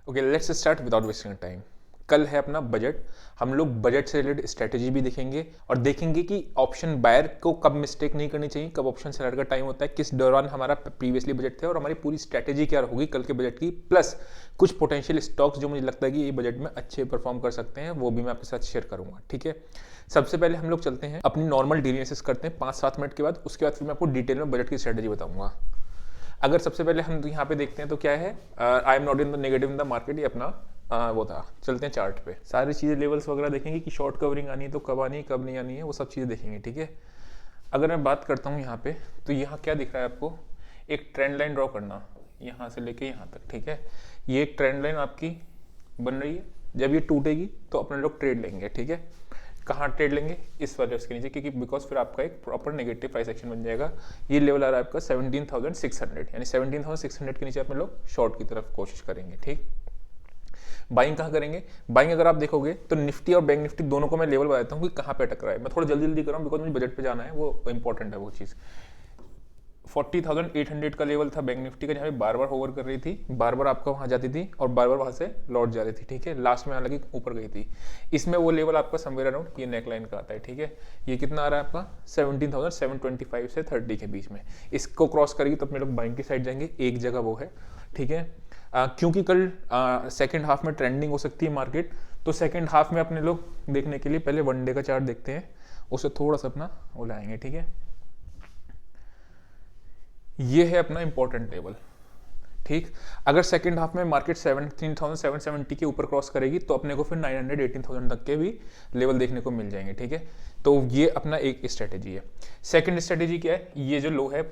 Okay, let's start without wasting time. कल है अपना बजट। हम लोग बजट से रिलेटेड स्ट्रेटेजी भी देखेंगे और देखेंगे कि ऑप्शन बायर को कब मिस्टेक नहीं करनी चाहिए, कब ऑप्शन सेलर का टाइम होता है, किस दौरान हमारा प्रीवियसली बजट था और हमारी पूरी स्ट्रेटेजी क्या होगी कल के बजट की, प्लस कुछ पोटेंशियल स्टॉक्स जो मुझे लगता है कि ये बजट में अच्छे परफॉर्म कर सकते हैं, वो भी मैं आपके साथ शेयर करूंगा। ठीक है, सबसे पहले हम लोग चलते हैं अपनी नॉर्मल डेली एनालिसिस करते हैं 5-7 मिनट के बाद। उसके बाद फिर मैं आपको डिटेल में बजट की स्ट्रेटेजी बताऊंगा। अगर सबसे पहले हम यहाँ पे देखते हैं तो क्या है, I am not in the negative in the market, ये अपना वो था। चलते हैं चार्ट पे, सारी चीज़ें लेवल्स वगैरह देखेंगे कि शॉर्ट कवरिंग आनी है तो कब आनी है कब नहीं आनी है, वो सब चीज़ें देखेंगे। ठीक है, अगर मैं बात करता हूँ यहाँ पे, तो यहाँ क्या दिख रहा है आपको, एक ट्रेंड लाइन ड्रॉ करना यहाँ से लेके यहाँ तक। ठीक है, ये एक ट्रेंड लाइन आपकी बन रही है। जब ये टूटेगी तो अपने लोग ट्रेड लेंगे। ठीक है, कहाँ ट्रेड लेंगे, इस वाले उसके नीचे, क्योंकि बिकॉज फिर आपका एक प्रॉपर नेगेटिव प्राइस एक्शन बन जाएगा। ये लेवल आ रहा है आपका 17,600, यानी 17,600 के नीचे अपने लोग शॉर्ट की तरफ कोशिश करेंगे। ठीक, बाइंग कहाँ करेंगे, बाइंग अगर आप देखोगे तो निफ्टी और बैंक निफ्टी दोनों को मैं लेवल बता देता हूँ कि कहाँ पे अटक रहा है। मैं थोड़ा जल्दी जल्दी कर रहा हूँ बिकॉज मुझे बजट पे जाना है, वो इंपॉर्टेंट है वो चीज़। 40,800 का लेवल था बैंक निफ्टी का, जहाँ पे बार बार होवर कर रही थी, बार बार आपका वहाँ जाती थी और बार बार वहाँ से लौट जा रही थी। ठीक है, लास्ट में हालांकि ऊपर गई थी। इसमें वो लेवल आपका समवेयर अराउंड ये नेक लाइन का आता है। ठीक है, ये कितना आ रहा है आपका 17,725 से 30 के बीच में। इसको क्रॉस करेगी तो अपने लोग बाइंग की साइड जाएंगे, एक जगह वो है। ठीक है, क्योंकि कल सेकेंड हाफ में ट्रेंडिंग हो सकती है मार्केट, तो सेकेंड हाफ में अपने लोग देखने के लिए पहले वन डे का चार्ट देखते हैं, उसे थोड़ा सा अपना वो लाएंगे। ठीक है, ये है अपना इंपॉर्टेंट लेवल। ठीक, अगर सेकंड हाफ में मार्केट 17,770 के ऊपर क्रॉस करेगी तो अपने को फिर 900 18,000 तक के भी लेवल देखने को मिल जाएंगे। ठीक है, तो ये अपना एक स्ट्रेटेजी है। सेकंड स्ट्रेटेजी क्या है, ये जो लो है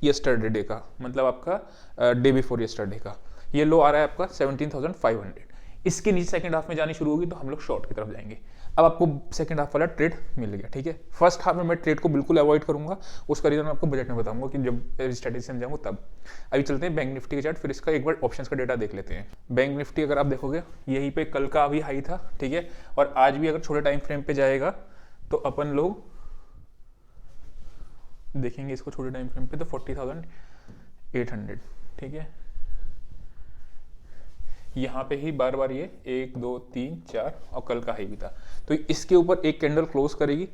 यस्टरडे डे का, मतलब आपका डे बिफोर यस्टरडे का, ये लो आ रहा है आपका 17,500। इसके नीचे सेकंड हाफ में जानी शुरू होगी तो हम लोग शॉर्ट की तरफ जाएंगे। अब आपको सेकंड हाफ वाला ट्रेड मिल गया। ठीक है, फर्स्ट हाफ में मैं ट्रेड को बिल्कुल अवॉइड करूंगा, उसका रीजन मैं आपको बजट में बताऊंगा कि जब स्ट्रेटेजी समझाऊंगा तब। अभी चलते हैं बैंक निफ्टी के चार्ट, फिर इसका एक बार ऑप्शंस का डेटा देख लेते हैं। बैंक निफ्टी अगर आप देखोगे यहीं पे कल का अभी हाई था। ठीक है, और आज भी अगर छोटे टाइम फ्रेम पे जाएगा तो अपन लोग देखेंगे इसको छोटे टाइम फ्रेम पे तो 40,800। ठीक है, यहाँ पे ही बार बार ये 1 2 3 4 और कल का हाई भी था, तो इसके ऊपर एक कैंडल क्लोज करेगी।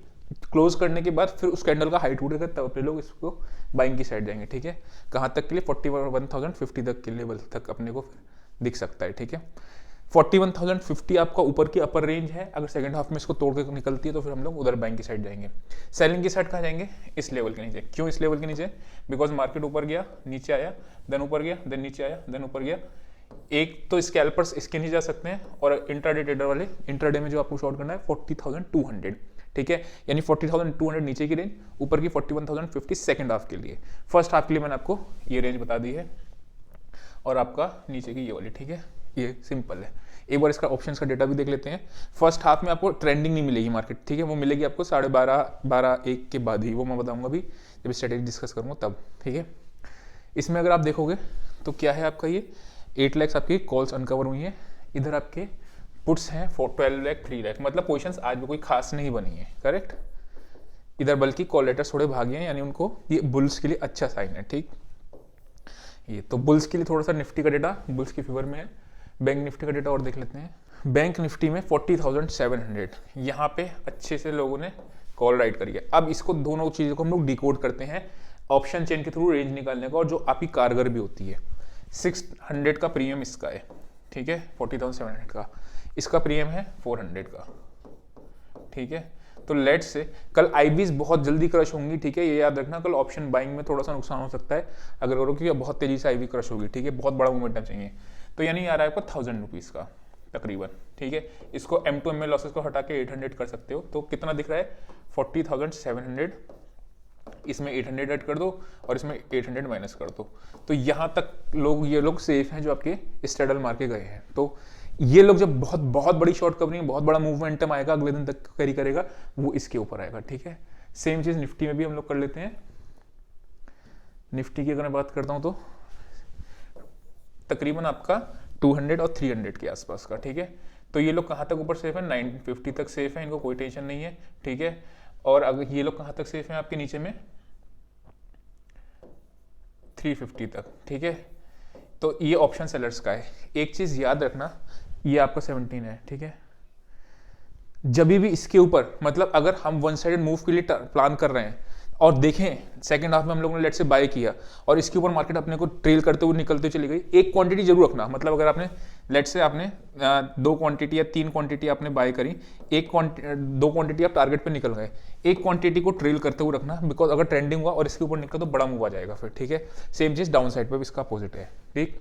क्लोज करने के बाद फिर उस कैंडल का हाई टूटेगा, तब अपने लोग इसको बाइंग की साइड जाएंगे। ठीक है, कहाँ तक के लिए 41,050 तक के लेवल तक अपने को दिख सकता है। ठीक है, 41,050 आपका ऊपर की अपर रेंज है। अगर सेकंड हाफ में इसको तोड़ के निकलती है तो फिर हम लोग उधर बाइंग की साइड जाएंगे। सेलिंग की साइड कहाँ जाएंगे, इस लेवल के नीचे। क्यों इस लेवल के नीचे, बिकॉज मार्केट ऊपर गया नीचे आया, देन ऊपर गया, देन नीचे आया, देन ऊपर गया। एक तो स्कैल्पर्स इसके नीचे जा सकते हैं, और इंट्राडे ट्रेडर वाले इंट्राडे में जो आपको शॉर्ट करना है 40,200। ठीक है, यानी 40,200 नीचे की रेंज, ऊपर की 41,050 सेकंड हाफ के लिए। फर्स्ट हाफ के लिए मैंने आपको ये रेंज बता दी है, और आपका नीचे की ये वाली। ठीक है, ये सिंपल है। एक बार इसका ऑप्शंस का डेटा भी देख लेते हैं। फर्स्ट हाफ में आपको ट्रेंडिंग नहीं मिलेगी मार्केट। ठीक है, वो मिलेगी आपको 12:30-1 के बाद ही, वो मैं बताऊंगा भी जब स्ट्रेटेजी डिस्कस करूंगा तब। ठीक है, इसमें अगर आप देखोगे तो क्या है आपका, ये 8 लाख आपकी कॉल्स अनकवर हुई हैं। इधर आपके पुट्स हैं 12 लाख 3 लाख, मतलब पोजिशंस आज भी कोई खास नहीं बनी है। करेक्ट, इधर बल्कि कॉल लेटर्स थोड़े भागे हैं, यानी उनको ये बुल्स के लिए अच्छा साइन है। ठीक, ये तो बुल्स के लिए थोड़ा सा निफ्टी का डेटा बुल्स की फेवर में है। बैंक निफ्टी का डेटा और देख लेते हैं। बैंक निफ्टी में 40,700 यहाँ पे अच्छे से लोगों ने कॉल राइट करी है। अब इसको दोनों चीज़ों को हम लोग डिकोड करते हैं ऑप्शन चेन के थ्रू रेंज निकालने का, और जो आपकी कारगर भी होती है। 600 का प्रीमियम इसका है। ठीक है, 40,700 का, इसका प्रीमियम है 400 का। ठीक है, तो लेट से कल आईबीज बहुत जल्दी क्रश होंगी। ठीक है, ये याद रखना, कल ऑप्शन बाइंग में थोड़ा सा नुकसान हो सकता है अगर करो, क्योंकि बहुत तेजी से आईबी क्रश होगी। ठीक है, बहुत बड़ा मोमेंटम चाहिए, तो यानी आ रहा है आपको 1,000 रुपीज़ का तकरीबन। ठीक है, इसको M2 MA लॉसेस को हटा के 800 कर सकते हो, तो कितना दिख रहा है 40,700। इसमें 800 ऐड कर दो और इसमें 800 माइनस कर दो, तो यहाँ तक लोग, ये लोग सेफ हैं जो आपके स्ट्रेडल मार के गए हैं। तो ये लोग जब बहुत बहुत बड़ी शॉर्ट कवरिंग, बहुत बड़ा मूवमेंटम आएगा, अगले दिन तक कैरी करेगा, वो इसके ऊपर आएगा। ठीक है, सेम चीज निफ्टी में भी हम लोग कर लेते हैं। निफ्टी की अगर मैं बात करता हूं तो तकरीबन आपका 200 और 300 के आसपास का। ठीक है, तो ये लोग कहाँ तक ऊपर सेफ है, 950 तक सेफ है, इनको कोई टेंशन नहीं है। ठीक है, और अगर ये लोग कहाँ तक सेफ हैं आपके नीचे में 350 तक। ठीक है, तो ये ऑप्शन सेलर्स का है। एक चीज़ याद रखना, ये आपका 17 है, ठीक है। जब भी इसके ऊपर मतलब अगर हम वन साइडेड मूव के लिए प्लान कर रहे हैं और देखें सेकंड हाफ में हम लोगों ने लेट से बाय किया और इसके ऊपर मार्केट अपने को ट्रेल करते हुए निकलते चली गई, एक क्वांटिटी जरूर रखना। मतलब अगर आपने लेट से आपने 2 क्वांटिटी या 3 क्वांटिटी आपने बाय करी, 2 क्वांटिटी आप टारगेट पे निकल गए, एक क्वांटिटी को ट्रेल करते हुए रखना, बिकॉज अगर ट्रेंडिंग हुआ और इसके ऊपर निकला तो बड़ा मूव आ जाएगा फिर, ठीक है। सेम चीज़ डाउन साइड पर भी इसका अपोजिट है, ठीक।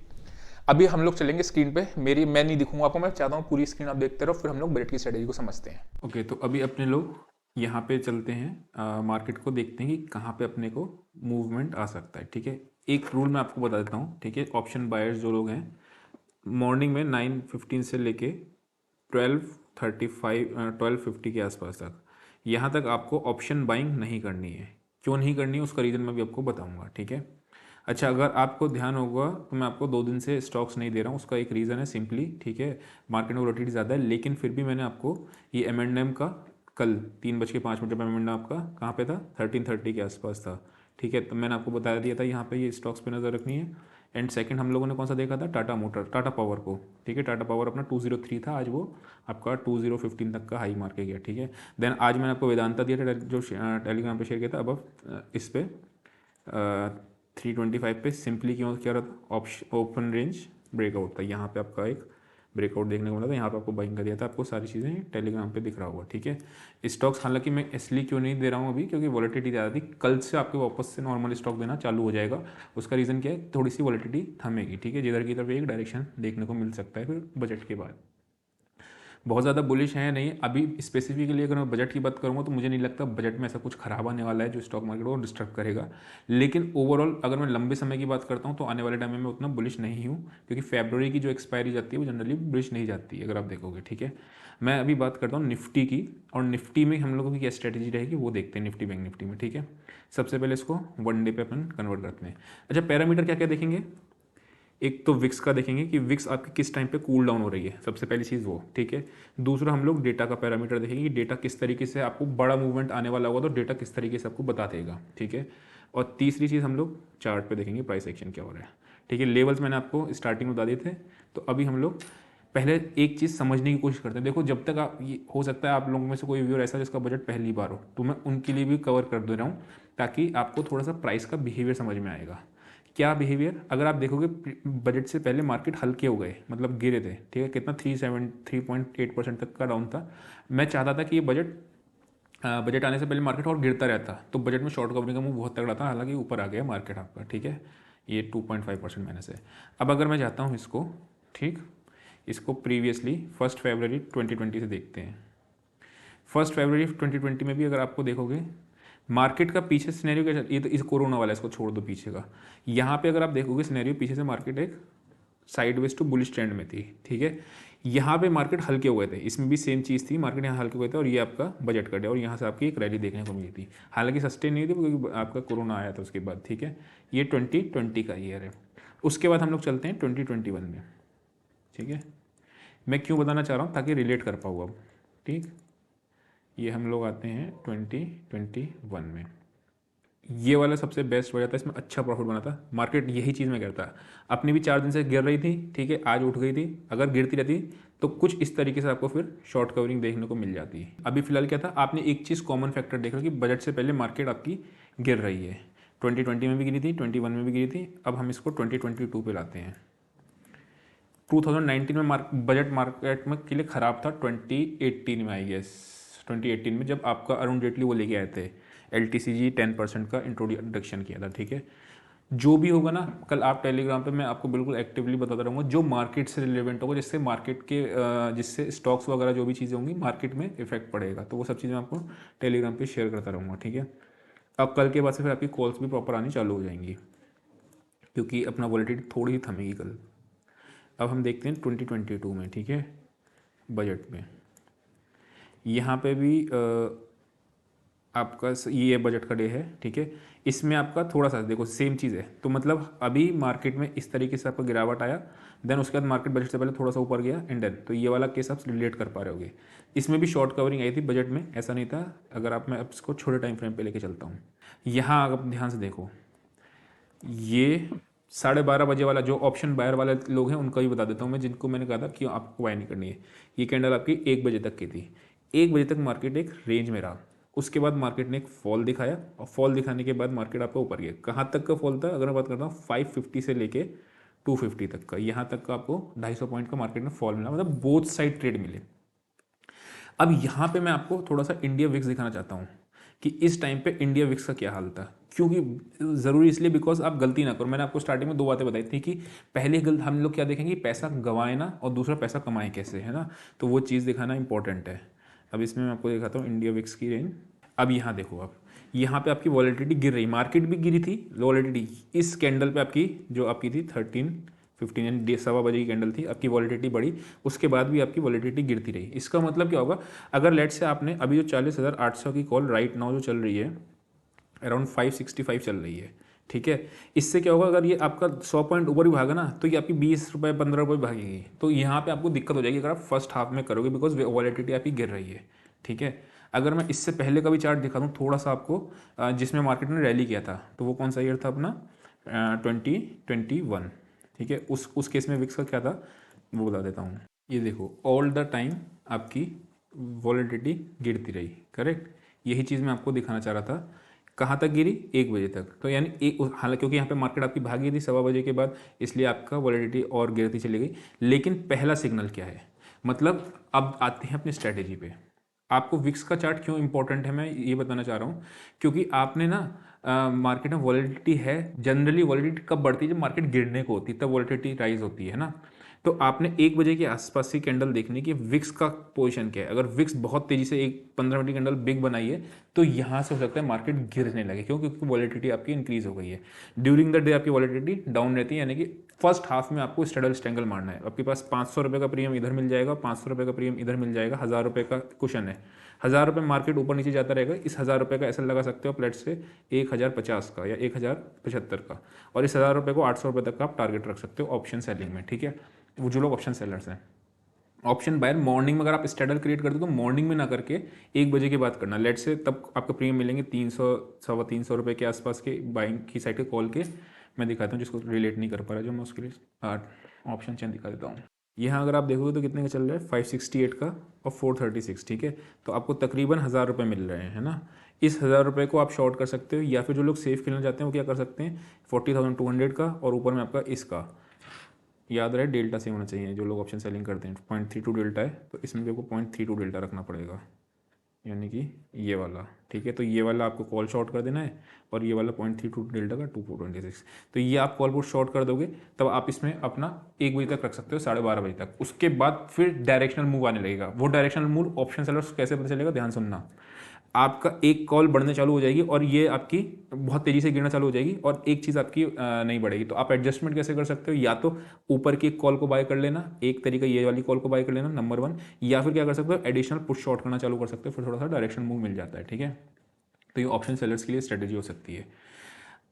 अभी हम लोग चलेंगे स्क्रीन पे, मैं नहीं दिखूंगा आपको, मैं चाहता हूँ पूरी स्क्रीन आप देखते रहो, फिर हम लोग बजट की स्ट्रेटेजी को समझते हैं। ओके, तो अभी अपने लोग यहाँ पे चलते हैं, मार्केट को देखते हैं कि कहाँ पे अपने को मूवमेंट आ सकता है, ठीक है। एक रूल मैं आपको बता देता हूँ, ठीक है। ऑप्शन बायर्स जो लोग हैं, मॉर्निंग में 9:15 से लेके 12:50 के आसपास तक, यहाँ तक आपको ऑप्शन बाइंग नहीं करनी है। क्यों नहीं करनी है उसका रीज़न मैं भी आपको बताऊँगा, ठीक है। अच्छा, अगर आपको ध्यान होगा तो मैं आपको 2 दिन से स्टॉक्स नहीं दे रहा हूँ, उसका एक रीज़न है सिंपली, ठीक है। मार्केट में वोलेटिलिटी ज़्यादा है, लेकिन फिर भी मैंने आपको ये M&M का कल 3:05 जब M&M आपका कहाँ पे था, 13:30 के आसपास था, ठीक है। तो मैंने आपको बता दिया था यहाँ पे ये स्टॉक्स पे नज़र रखनी है। एंड सेकंड हम लोगों ने कौन सा देखा था, टाटा पावर को, ठीक है। टाटा पावर अपना 203 था, आज वो आपका 2015 तक का हाई मार के गया, ठीक है। देन आज मैंने आपको वेदांता दिया था जो टेलीग्राम पे शेयर किया था, अब इस पे 325 पे सिंपली क्यों क्या रहा था, ऑप्शन ओपन रेंज ब्रेकआउट था, यहाँ पे आपका एक ब्रेकआउट देखने को मिला था, यहाँ पे आपको बाइंग का दिया था, आपको सारी चीज़ें टेलीग्राम पे दिख रहा होगा, ठीक है। स्टॉक्स हालांकि मैं इसलिए क्यों नहीं दे रहा हूँ अभी, क्योंकि वॉलेटिलिटी ज़्यादा थी, कल से आपके वापस से नॉर्मल स्टॉक देना चालू हो जाएगा। उसका रीज़न क्या है, थोड़ी सी वॉलेटिलिटी थमेगी, ठीक है, जिधर की तरफ एक डायरेक्शन देखने को मिल सकता है फिर बजट के बाद। बहुत ज़्यादा बुलिश है नहीं अभी। स्पेसिफिकली अगर मैं बजट की बात करूँगा तो मुझे नहीं लगता बजट में ऐसा कुछ खराब आने वाला है जो स्टॉक मार्केट को डिस्टर्ब करेगा। लेकिन ओवरऑल अगर मैं लंबे समय की बात करता हूँ तो आने वाले टाइम में मैं उतना बुलिश नहीं हूँ, क्योंकि फरवरी की जो एक्सपायरी जाती है वो जनरली बुलिश नहीं जाती है, अगर आप देखोगे, ठीक है। मैं अभी बात करता हूँ निफ्टी की, और निफ्टी में हम लोगों की क्या स्ट्रेटेजी रहेगी वो देखते हैं निफ्टी बैंक निफ्टी में, ठीक है। सबसे पहले इसको 1 डे पे अपन कन्वर्ट करते हैं। अच्छा, पैरामीटर क्या क्या देखेंगे, एक तो विक्स का देखेंगे कि विक्स आपकी किस टाइम पे कूल डाउन हो रही है, सबसे पहली चीज़ वो, ठीक है। दूसरा हम लोग डेटा का पैरामीटर देखेंगे कि डेटा किस तरीके से, आपको बड़ा मूवमेंट आने वाला होगा तो डेटा किस तरीके से आपको बता देगा, ठीक है। और तीसरी चीज़ हम लोग चार्ट पे देखेंगे प्राइस एक्शन क्या हो रहा है, ठीक है। लेवल्स मैंने आपको स्टार्टिंग में बता दिए थे, तो अभी हम लोग पहले एक चीज़ समझने की कोशिश करते हैं। देखो, जब तक आप, ये हो सकता है आप लोगों में से कोई व्यूअर ऐसा जिसका बजट पहली बार हो, तो मैं उनके लिए भी कवर कर दे रहा हूँ ताकि आपको थोड़ा सा प्राइस का बिहेवियर समझ में आएगा। क्या बिहेवियर, अगर आप देखोगे बजट से पहले मार्केट हल्के हो गए, मतलब गिरे थे, ठीक है। कितना 3.8% तक का डाउन था। मैं चाहता था कि ये बजट आने से पहले मार्केट और गिरता रहता, तो बजट में शॉर्ट कवरिंग का मूव बहुत तगड़ा था, हालांकि ऊपर आ गया मार्केट आपका, ठीक है। ये 2.5% माइनस है। अब अगर मैं चाहता हूँ इसको, ठीक, इसको प्रीवियसली 1 फरवरी 2020 से देखते हैं। 1 फरवरी 2020 में भी अगर आपको देखोगे मार्केट का पीछे सिनेरियो क्या, ये तो इस कोरोना वाला, इसको छोड़ दो पीछे का। यहाँ पे अगर आप देखोगे सिनेरियो, पीछे से मार्केट एक साइडवेज टू बुलिश ट्रेंड में थी, ठीक है। यहाँ पे मार्केट हल्के हुए थे, इसमें भी सेम चीज़ थी, मार्केट यहाँ हल्के हुए थे और ये आपका बजट कट है और यहाँ से आपकी एक रैली देखने को मिली थी। हालांकि सस्टेन नहीं थी क्योंकि आपका कोरोना आया था उसके बाद, ठीक है। ये 2020 का ईयर है। उसके बाद हम लोग चलते हैं 2021 में, ठीक है। मैं क्यों बताना चाह रहा हूँ, ताकि रिलेट कर पाऊँ अब, ठीक। ये हम लोग आते हैं 2021 में, ये वाला सबसे बेस्ट वजह था, इसमें अच्छा प्रॉफिट बना था मार्केट। यही चीज़ मैं कहता, अपनी भी 4 दिन से गिर रही थी, ठीक है, आज उठ गई थी। अगर गिरती रहती तो कुछ इस तरीके से आपको फिर शॉर्ट कवरिंग देखने को मिल जाती है। अभी फिलहाल क्या था, आपने एक चीज़ कॉमन फैक्टर देख रहा कि बजट से पहले मार्केट आपकी गिर रही है। 2020 में भी गिरी थी, 21 में भी गिरी थी। अब हम इसको 2022 पे लाते हैं। 2019 में बजट मार्केट में के लिए ख़राब था, 2018 में आई गेस, 2018 में जब आपका अरुण जेटली वो लेके आए थे LTCG 10% का इंट्रोडक्शन किया था, ठीक है। जो भी होगा ना, कल आप टेलीग्राम पे मैं आपको बिल्कुल एक्टिवली बताता रहूँगा जो मार्केट से रिलेवेंट होगा, जिससे मार्केट के जिससे स्टॉक्स वगैरह जो भी चीज़ें होंगी मार्केट में इफेक्ट पड़ेगा, तो वो सब चीज़ें मैं आपको टेलीग्राम पे शेयर करता रहूँगा, ठीक है। अब कल के बाद से फिर आपकी कॉल्स भी प्रॉपर आनी चालू हो जाएंगी, क्योंकि अपना वॉलेटिलिटी थोड़ी ही थमेगी कल। अब हम देखते हैं 2022 में, ठीक है, बजट में। यहाँ पे भी आपका ये बजट का डे है, ठीक है। इसमें आपका थोड़ा सा देखो सेम चीज़ है, तो मतलब अभी मार्केट में इस तरीके से आपका गिरावट आया, देन उसके बाद मार्केट बजट से पहले थोड़ा सा ऊपर गया एंड देन, तो ये वाला केस आप रिलेट कर पा रहे होगे। इसमें भी शॉर्ट कवरिंग आई थी बजट में, ऐसा नहीं था। अगर आप, मैं अब इसको छोटे टाइम फ्रेम पे लेके चलता हूँ, यहाँ आप ध्यान से देखो, ये 12:30 बजे वाला जो ऑप्शन बायर वाले लोग हैं उनका भी बता देता हूँ मैं, जिनको मैंने कहा था कि आपको बाय नहीं करनी है। ये कैंडल आपकी 1 बजे तक की थी। 1 बजे तक मार्केट एक रेंज में रहा, उसके बाद मार्केट ने एक फॉल दिखाया और फॉल दिखाने के बाद मार्केट आपका ऊपर गया। कहाँ तक का फॉल था अगर मैं बात करता हूँ 550 से लेके 250 तक का, यहाँ तक का आपको 250 पॉइंट का मार्केट में फॉल मिला, मतलब बोथ साइड ट्रेड मिले। अब यहाँ पे मैं आपको थोड़ा सा इंडिया विक्स दिखाना चाहता हूँ कि इस टाइम पे इंडिया विक्स का क्या हाल था, क्योंकि ज़रूरी इसलिए बिकॉज आप गलती ना करो। मैंने आपको स्टार्टिंग में 2 बातें बताई थी कि पहले हम लोग क्या देखेंगे, पैसा गंवाए ना, और दूसरा पैसा कमाए कैसे, है ना, तो वो चीज़ दिखाना इंपॉर्टेंट है। अब इसमें मैं आपको दिखाता हूँ इंडिया विक्स की रेंज। अब यहाँ देखो आप, यहाँ पे आपकी वॉलेटिलिटी गिर रही, मार्केट भी गिरी थी, वॉलेटिलिटी इस कैंडल पे आपकी जो आपकी थी 13:15 यानी 1:15 बजे की कैंडल थी, आपकी वॉलेटिलिटी बढ़ी, उसके बाद भी आपकी वॉलेटिलिटी गिरती रही। इसका मतलब क्या होगा, अगर लेट से आपने अभी जो 40,800 की कॉल राइट नाउ जो चल रही है अराउंड 565 चल रही है, ठीक है, इससे क्या होगा, अगर ये आपका 100 पॉइंट ऊपर भी भागा ना तो ये आपकी 20 रुपये 15 रुपये भागेगी, तो यहाँ पे आपको दिक्कत हो जाएगी अगर आप फर्स्ट हाफ में करोगे, बिकॉज वॉलेटिलिटी आपकी गिर रही है, ठीक है। अगर मैं इससे पहले का भी चार्ट दिखा दूँ थोड़ा सा आपको, जिसमें मार्केट ने रैली किया था, तो वो कौन सा ईयर था अपना 2021, ठीक है। उस केस में विक्स का क्या था वो बता देता हूँ। ये देखो ऑल द टाइम आपकी वॉलेटिलिटी गिरती रही, करेक्ट, यही चीज़ मैं आपको दिखाना चाह रहा था। कहाँ तक गिरी, 1 बजे तक, तो यानी हालांकि क्योंकि यहाँ पे मार्केट आपकी भागी थी 1:15 बजे के बाद, इसलिए आपका वॉलेटिलिटी और गिरती चली गई। लेकिन पहला सिग्नल क्या है, मतलब अब आते हैं अपनी स्ट्रैटेजी पे। आपको विक्स का चार्ट क्यों इंपॉर्टेंट है मैं ये बताना चाह रहा हूँ, क्योंकि आपने ना मार्केट में वॉलेटिलिटी है, जनरली वॉलेटिलिटी कब बढ़ती है, जब मार्केट गिरने को होती है तब वॉलेटिलिटी राइज होती है ना। तो आपने 1 बजे के आसपास की कैंडल देखनी कि विक्स का पोजीशन क्या है। अगर विक्स बहुत तेजी से एक 15 मिनट की कैंडल बिग बनाई है तो यहाँ से हो सकता है मार्केट गिरने लगे, क्योंकि वॉलेटिलिटी आपकी इंक्रीज हो गई है। ड्यूरिंग द डे आपकी वॉलेटिलिटी डाउन रहती है, यानी कि फर्स्ट हाफ में आपको स्ट्रेडल स्ट्रैंगल मारना है। आपके पास 500 रुपये का प्रीमियम इधर मिल जाएगा, 500 रुपये का प्रीमियम इधर मिल जाएगा, 1000 रुपये का कुशन है, 1000 रुपये मार्केट ऊपर नीचे जाता रहेगा। इस 1000 रुपये का ऐसा लगा सकते हो प्लेट से 1050 का या 1075 का, और इस 1000 रुपये को 800 रुपये तक का आप टारगेट रख सकते हो ऑप्शन सेलिंग में, ठीक है। वो जो लोग ऑप्शन सेलर्स हैं, ऑप्शन बायर मॉर्निंग में अगर आप स्ट्रेडल क्रिएट करते हो तो मॉर्निंग में ना करके 1 बजे के बाद करना, लेट से तब आपको प्रीमियम मिलेंगे 300 350 रुपये के आसपास के बाइंग की साइड के कॉल के। मैं दिखाता हूँ जिसको रिलेट नहीं कर पा रहा, जो मैं उसके लिए ऑप्शन चेन दिखा देता हूँ। यहाँ अगर आप देखोगे तो कितने का चल रहा है, 568 का और 436, ठीक है। तो आपको तकरीबन 1000 रुपये मिल रहे हैं, है ना। इस 1000 रुपये को आप शॉर्ट कर सकते हो, या फिर जो लोग सेफ खेलना चाहते हैं वो क्या कर सकते हैं, 40,200 का और ऊपर में आपका इसका, याद रहे डेल्टा से होना चाहिए। जो लोग ऑप्शन सेलिंग करते हैं 0.32 डेल्टा है, तो इसमें भी आपको 0.32 डेल्टा रखना पड़ेगा, यानी कि ये वाला, ठीक है। तो ये वाला आपको कॉल शॉर्ट कर देना है, और ये वाला 0.32 डेल्टा का 226, तो ये आप कॉल पुट शॉर्ट कर दोगे, तब आप इसमें अपना 1 बजे तक रख सकते हो, 12:30 बजे तक। उसके बाद फिर डायरेक्शनल मूव आने लगेगा। वो डायरेक्शनल मूव ऑप्शन सेलर्स कैसे पता चलेगा, ध्यान सुनना। आपका एक कॉल बढ़ने चालू हो जाएगी और ये आपकी बहुत तेज़ी से गिरना चालू हो जाएगी, और एक चीज़ आपकी नहीं बढ़ेगी। तो आप एडजस्टमेंट कैसे कर सकते हो, या तो ऊपर की एक कॉल को बाय कर लेना, एक तरीका ये वाली कॉल को बाय कर लेना नंबर 1, या फिर क्या कर सकते हो, एडिशनल पुश शॉर्ट करना चालू कर सकते हो, फिर थोड़ा सा डायरेक्शन मूव मिल जाता है, ठीक है। तो ये ऑप्शन सेलर्स के लिए स्ट्रेटेजी हो सकती है।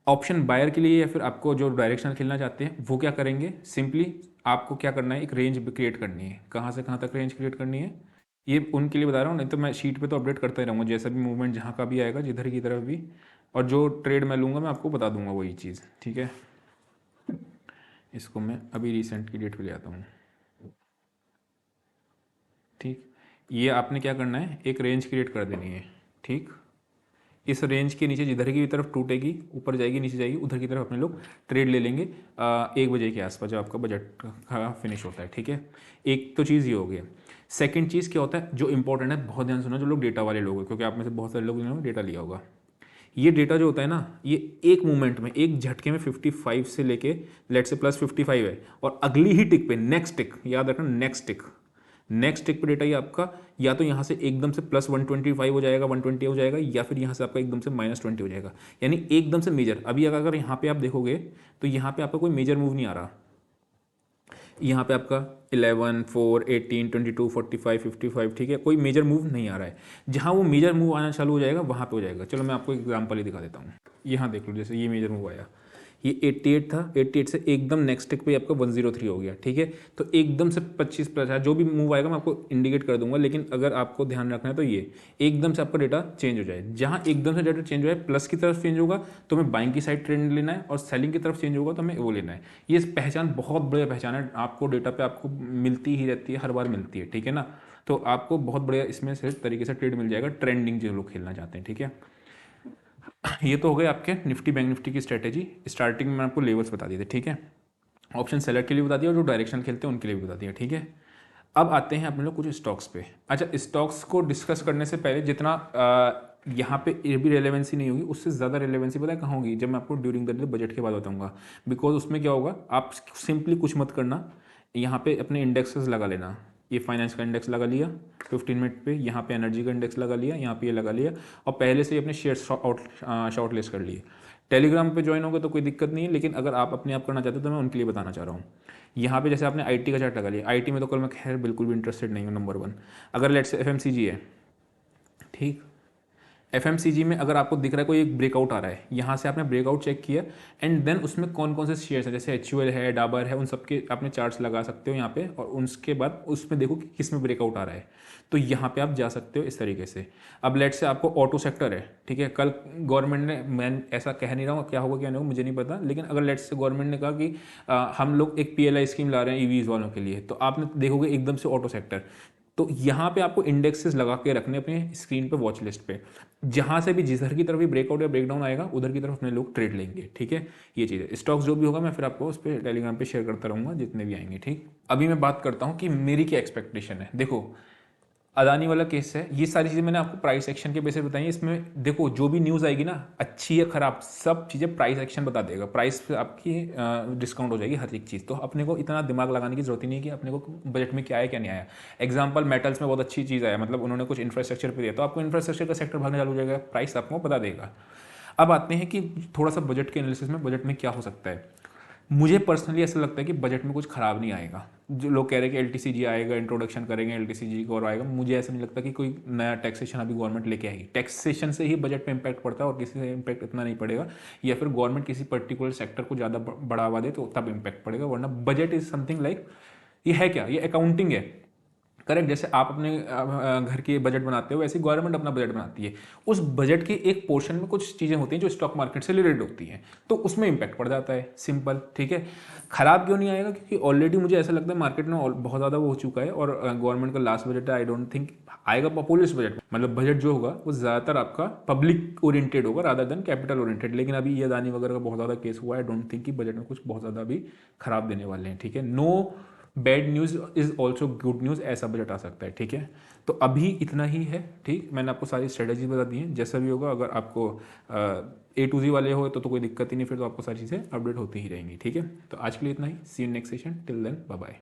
ऑप्शन बायर के लिए या फिर आपको जो डायरेक्शनल खेलना चाहते हैं वो क्या करेंगे, सिंपली आपको क्या करना है, एक रेंज क्रिएट करनी है। कहाँ से कहाँ तक रेंज क्रिएट करनी है, ये उनके लिए बता रहा हूँ, नहीं तो मैं शीट पे तो अपडेट करता ही रहूँगा, जैसा भी मूवमेंट जहाँ का भी आएगा, जिधर की तरफ भी, और जो ट्रेड मैं लूँगा मैं आपको बता दूंगा वही चीज़, ठीक है। इसको मैं अभी रिसेंट की डेट पे ले आता हूँ, ठीक। ये आपने क्या करना है, एक रेंज क्रिएट कर देनी है, ठीक। इस रेंज के नीचे जिधर की तरफ टूटेगी, ऊपर जाएगी नीचे जाएगी, उधर की तरफ अपने लोग ट्रेड ले लेंगे 1 बजे के आसपास जब आपका बजट का फिनिश होता है, ठीक है। एक तो चीज़ ये हो गई। सेकंड चीज़ क्या होता है जो इंपॉर्टेंट है, बहुत ध्यान सुना जो लोग डेटा वाले लोग हैं, क्योंकि आप में से बहुत सारे लोगों ने डेटा लिया होगा। ये डेटा जो होता है ना, ये एक मूवमेंट में, एक झटके में 55 से लेके लेट से +55 है, और अगली ही टिक पे नेक्स्ट टिक, याद रखना नेक्स्ट टिक पे डेटा ये आपका या तो यहाँ से एकदम से +125 हो जाएगा, 120 हो जाएगा, या फिर यहाँ से आपका एकदम से -20 हो जाएगा, यानी एकदम से मेजर। अभी अगर यहाँ पे आप देखोगे तो यहाँ पे आपका कोई मेजर मूव नहीं आ रहा। यहाँ पे आपका 11, 4, 18, 22, 45, 55, ठीक है, कोई मेजर मूव नहीं आ रहा है। जहाँ वो मेजर मूव आना चालू हो जाएगा वहाँ पे हो जाएगा। चलो मैं आपको एग्जांपल ही दिखा देता हूँ। यहाँ देख लो, जैसे ये मेजर मूव आया, ये 88 था, 88 से एकदम नेक्स्ट टिक पे आपका 103 हो गया, ठीक है। तो एकदम से 25 प्लस है, जो भी मूव आएगा मैं आपको इंडिकेट कर दूंगा, लेकिन अगर आपको ध्यान रखना है तो ये एकदम से आपका डेटा चेंज हो जाए। जहाँ एकदम से डेटा चेंज हो जाए, प्लस की तरफ चेंज होगा तो हमें बाइंग की साइड ट्रेंड लेना है, और सेलिंग की तरफ चेंज होगा तो हमें वो लेना है। ये पहचान बहुत बढ़िया पहचान है, आपको डेटा पे आपको मिलती ही रहती है, हर बार मिलती है, ठीक है ना। तो आपको बहुत बढ़िया इसमें से तरीके से ट्रेड मिल जाएगा, ट्रेंडिंग जो लोग खेलना चाहते हैं, ठीक है। ये तो हो गए आपके निफ्टी बैंक निफ्टी की स्ट्रेटेजी। स्टार्टिंग में आपको लेवल्स बता दिए थे, ठीक है। ऑप्शन सेलर के लिए बता दिया और जो डायरेक्शन खेलते हैं उनके लिए भी बता दिया, ठीक है। अब आते हैं अपने लोग कुछ स्टॉक्स पे। अच्छा, स्टॉक्स को डिस्कस करने से पहले जितना यहाँ पे ये भी रेलेवेंसी नहीं होगी, उससे ज़्यादा रेलेवेंसी पता है कहाँ होगी, जब मैं आपको ड्यूरिंग द डे बजट के बाद बताऊंगा। बिकॉज उसमें क्या होगा, आप सिंपली कुछ मत करना, यहाँ पे अपने इंडेक्सेस लगा लेना। ये फाइनेंस का इंडेक्स लगा लिया 15 मिनट पे, यहाँ पे एनर्जी का इंडेक्स लगा लिया, यहाँ पे ये लगा लिया, और पहले से ही अपने शेयर शॉर्ट लिस्ट कर लिए। टेलीग्राम पे ज्वाइन होगा तो कोई दिक्कत नहीं है, लेकिन अगर आप अपने आप करना चाहते हो तो मैं उनके लिए बताना चाह रहा हूँ। यहाँ पे जैसे आपने आईटी का चार्ट लगा लिया, आईटी में तो कल मैं खैर बिल्कुल भी इंटरेस्टेड नहीं हूँ, नंबर 1। अगर लेट्स से एफएमसीजी है, ठीक, एफएमसीजी में अगर आपको दिख रहा है कोई एक ब्रेकआउट आ रहा है, यहाँ से आपने ब्रेकआउट चेक किया, एंड देन उसमें कौन कौन से शेयर्स हैं, जैसे HUL है, डाबर है, उन सबके आपने चार्ट्स लगा सकते हो यहाँ पे, और उसके बाद उसमें देखो कि किस में ब्रेकआउट आ रहा है, तो यहाँ पे आप जा सकते हो इस तरीके से। अब लेट से आपको ऑटो सेक्टर है, ठीक है, कल गवर्नमेंट ने, मैं ऐसा कह नहीं रहा हूँ क्या होगा क्या नहीं होगा मुझे नहीं पता, लेकिन अगर लेट से गवर्नमेंट ने कहा कि हम लोग एक PLI स्कीम ला रहे हैं ईवीज वालों के लिए, तो आपने देखोगे एकदम से ऑटो सेक्टर, तो यहाँ पे आपको इंडेक्सेस लगा के रखने अपने स्क्रीन पे, वॉच लिस्ट पे, जहाँ से भी जिधर की तरफ भी ब्रेकआउट या ब्रेकडाउन आएगा उधर की तरफ अपने लोग ट्रेड लेंगे, ठीक है। ये चीज़ है। स्टॉक्स जो भी होगा मैं फिर आपको उस पर टेलीग्राम पे शेयर करता रहूँगा जितने भी आएंगे, ठीक। अभी मैं बात करता हूँ कि मेरी क्या एक्सपेक्टेशन है। देखो, अदानी वाला केस है, ये सारी चीज़ें मैंने आपको प्राइस एक्शन के बेसिस बताई है। इसमें देखो जो भी न्यूज़ आएगी ना, अच्छी या खराब, सब चीज़ें प्राइस एक्शन बता देगा, प्राइस पे आपकी डिस्काउंट हो जाएगी हर एक चीज़। तो अपने को इतना दिमाग लगाने की जरूरत ही नहीं है कि अपने को बजट में क्या आया क्या नहीं आया। एग्जाम्पल, मेटल्स में बहुत अच्छी चीज़ आया, मतलब उन्होंने कुछ इंफ्रास्ट्रक्चर पे दिया, तो आपको इंफ्रास्ट्रक्चर का सेक्टर भागने चालू हो जाएगा, प्राइस आपको बता देगा। अब आते हैं कि थोड़ा सा बजट के एनालिसिस में, बजट में क्या हो सकता है। मुझे पर्सनली ऐसा लगता है कि बजट में कुछ खराब नहीं आएगा। जो लोग कह रहे हैं कि LTCG आएगा, इंट्रोडक्शन करेंगे LTCG को और आएगा, मुझे ऐसा नहीं लगता कि कोई नया टैक्सेशन अभी गवर्नमेंट लेके आएगी। टैक्सेशन से ही बजट पे इंपैक्ट पड़ता है, और किसी से इंपैक्ट इतना नहीं पड़ेगा, या फिर गवर्नमेंट किसी पर्टिकुलर सेक्टर को ज़्यादा बढ़ावा दे तो तब इंपैक्ट पड़ेगा, वरना बजट इज समथिंग लाइक, ये है क्या, ये अकाउंटिंग है, करेक्ट। जैसे आप अपने घर के बजट बनाते हो, वैसे गवर्नमेंट अपना बजट बनाती है। उस बजट के एक पोर्शन में कुछ चीज़ें होती हैं जो स्टॉक मार्केट से रिलेटेड होती हैं, तो उसमें इंपैक्ट पड़ जाता है, सिंपल, ठीक है। खराब क्यों नहीं आएगा, क्योंकि ऑलरेडी मुझे ऐसा लगता है मार्केट में बहुत ज़्यादा वो हो चुका है, और गवर्नमेंट का लास्ट बजट है, आई डोंट थिंक आएगा पॉपुलिस्ट बजट, मतलब बजट जो होगा वो ज़्यादातर आपका पब्लिक ओरिएंटेड होगा रादर देन कैपिटल ओरिएंटेड। लेकिन अभी ये अदानी वगैरह का बहुत ज़्यादा केस हुआ है, आई डोंट थिंक कि बजट में कुछ बहुत ज़्यादा भी खराब देने वाले हैं, ठीक है। No bad news is also good news, ऐसा बजट आ सकता है, ठीक है। तो अभी इतना ही है, ठीक। मैंने आपको सारी स्ट्रेटेजी बता दी है, जैसा भी होगा, अगर आपको A to Z वाले हो तो कोई दिक्कत ही नहीं, फिर तो आपको सारी चीज़ें अपडेट होती ही रहेंगी, ठीक है। तो आज के लिए इतना ही, see you next session, till then bye bye.